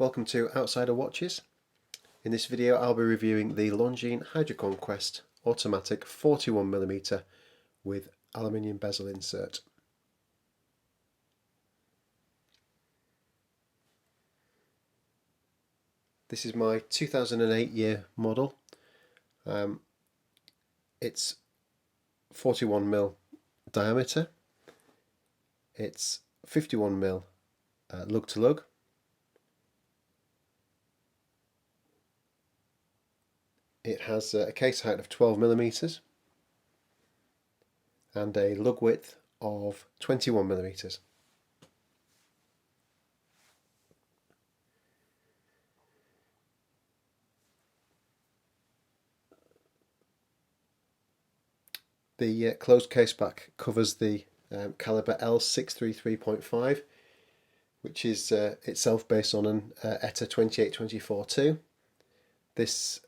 Welcome to Outsider Watches. In this video I'll be reviewing the Longines Hydroconquest automatic 41mm with aluminium bezel insert. This is my 2008 year model. It's 41mm diameter, it's 51mm lug to lug. It has a case height of 12mm and a lug width of 21mm. The closed case back covers the caliber L633.5, which is itself based on an ETA 2824-2. This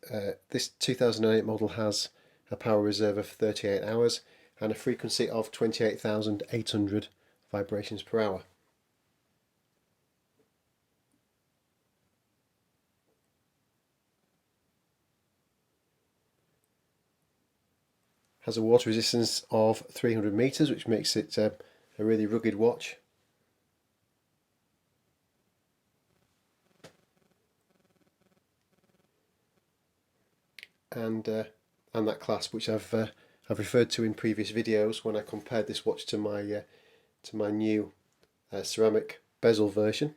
2008 model has a power reserve of 38 hours and a frequency of 28,800 vibrations per hour. Has a water resistance of 300 meters, which makes it a really rugged watch. And that clasp, which I've referred to in previous videos when I compared this watch to my new ceramic bezel version.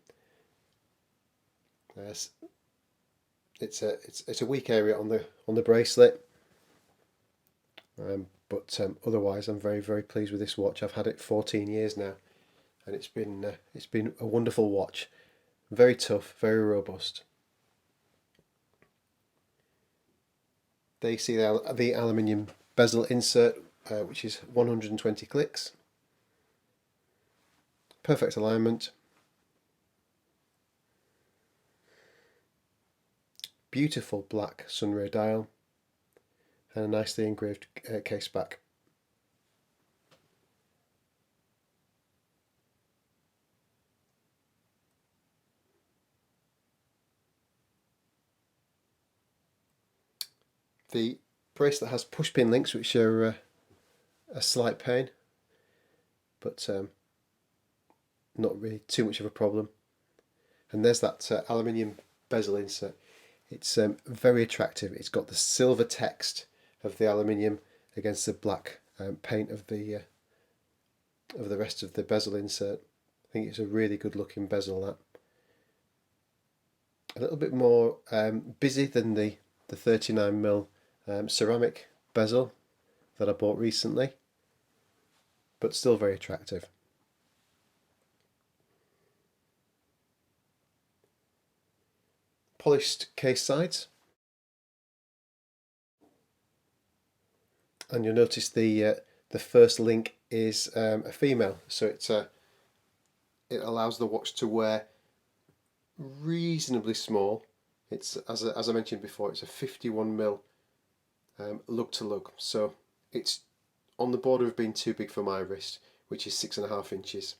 It's a weak area on the bracelet. But otherwise I'm very pleased with this watch. I've had it 14 years now and it's been a wonderful watch. Very tough, very robust. There you see the aluminium bezel insert, which is 120 clicks. Perfect alignment. Beautiful black sunray dial and a nicely engraved case back. The bracelet has pushpin links, which are a slight pain, but not really too much of a problem. And there's that aluminium bezel insert. It's very attractive. It's got the silver text of the aluminium against the black paint of the rest of the bezel insert. I think it's a really good looking bezel. That a little bit more busy than the 39mm ceramic bezel that I bought recently, but still very attractive. Polished case sides, and you'll notice the first link is a female, so it allows the watch to wear reasonably small. It's as I mentioned before, it's a 51mm lug to lug, so it's on the border of being too big for my wrist, which is 6.5 inches.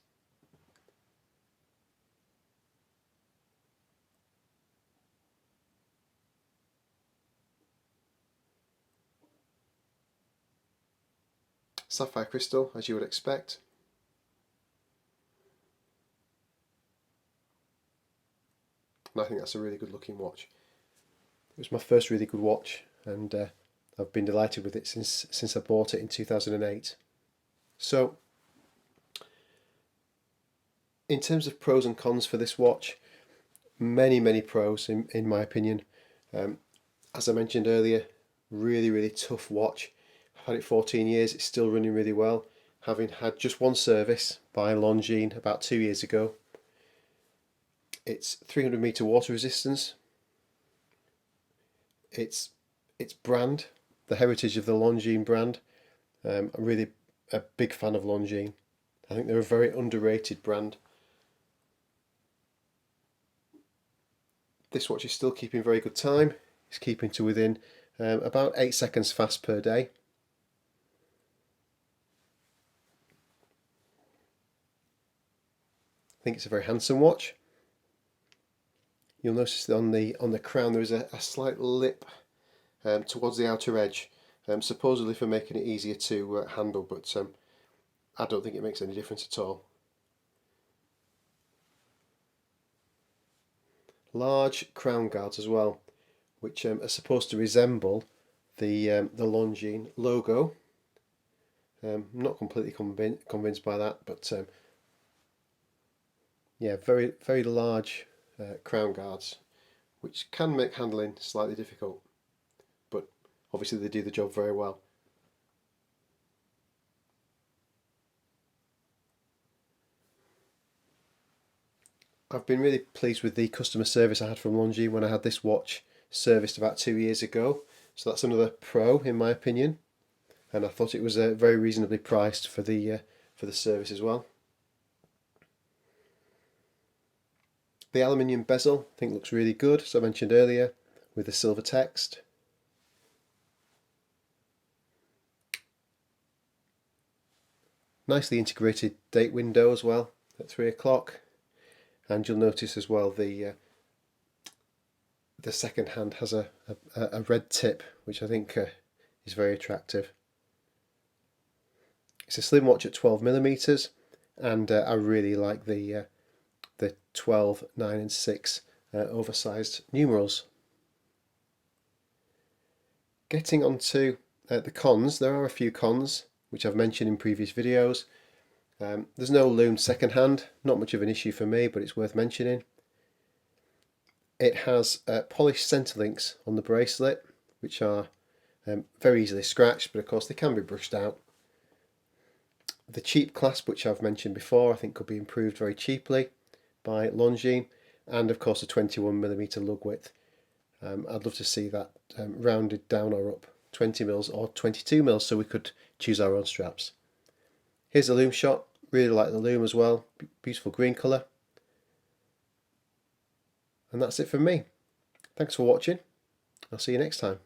Sapphire crystal, as you would expect. And I think that's a really good looking watch. It was my first really good watch, and I've been delighted with it since I bought it in 2008. So, in terms of pros and cons for this watch, many pros in my opinion. As I mentioned earlier, really tough watch. I've had it 14 years, it's still running really well, having had just one service by Longines about 2 years ago. It's 300 meter water resistance. Its brand, the heritage of the Longines brand. I'm really a big fan of Longines. I think they're a very underrated brand. This watch is still keeping very good time. It's keeping to within about 8 seconds fast per day. I think it's a very handsome watch. you'll notice that on the crown there is a slight lip towards the outer edge, supposedly for making it easier to handle, but I don't think it makes any difference at all. Large crown guards as well, which are supposed to resemble the Longines logo. Not completely convinced by that, but yeah, very very large crown guards, which can make handling slightly difficult, but obviously they do the job very well. I've been really pleased with the customer service I had from Longines when I had this watch serviced about 2 years ago. So that's another pro in my opinion, and I thought it was very reasonably priced for the service as well. The aluminium bezel I think looks really good, as I mentioned earlier, with the silver text. Nicely integrated date window as well at 3 o'clock. And you'll notice as well the second hand has a red tip, which I think is very attractive. It's a slim watch at 12mm, and I really like the 12, 9 and 6 oversized numerals. Getting on to the cons, there are a few cons which I've mentioned in previous videos. There's no loomed second hand, not much of an issue for me, but it's worth mentioning. It has polished centre links on the bracelet, which are very easily scratched, but of course they can be brushed out. The cheap clasp, which I've mentioned before, I think could be improved very cheaply by Longines, and of course a 21mm lug width. I'd love to see that rounded down or up 20mm or 22mm, so we could choose our own straps. Here's a loom shot. Really like the loom as well. Beautiful green colour. And that's it from me. Thanks for watching. I'll see you next time.